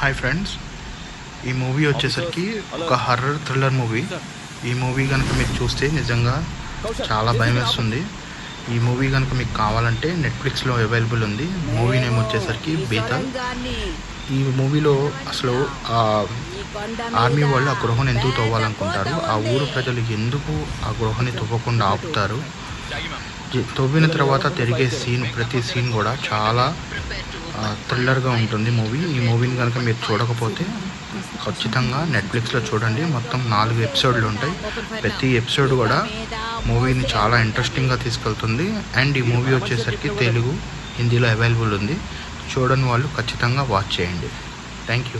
Hi friends, ఈ movie వచ్చేసరికి ఒక హర్రర్ థ్రిల్లర్ మూవీ. ఈ మూవీ కనుక మీరు చూస్తే నిజంగా చాలా భయం వేస్తుంది. ఈ మూవీ కనుక మీకు కావాలంటే నెట్ఫ్లిక్స్లో అవైలబుల్ ఉంది. మూవీ నేమ్ వచ్చేసరికి బేతాల్. ఈ మూవీలో అసలు ఆర్మీ వాళ్ళు ఆ గృహను ఎందుకు తవ్వాలనుకుంటారు, ఆ ఊరు ప్రజలు ఎందుకు ఆ గృహని తవ్వకుండా ఆపుతారు, తవ్విన తర్వాత తిరిగే సీన్, ప్రతి సీన్ కూడా చాలా థ్రిల్లర్గా ఉంటుంది మూవీ. ఈ మూవీని కనుక మీరు చూడకపోతే ఖచ్చితంగా నెట్ఫ్లిక్స్లో చూడండి. మొత్తం 4 ఎపిసోడ్లు ఉంటాయి. ప్రతి ఎపిసోడ్ కూడా మూవీని చాలా ఇంట్రెస్టింగ్గా తీసుకెళ్తుంది. అండ్ ఈ మూవీ వచ్చేసరికి తెలుగు, హిందీలో అవైలబుల్ ఉంది. చూడని వాళ్ళు ఖచ్చితంగా వాచ్ చేయండి. Thank you.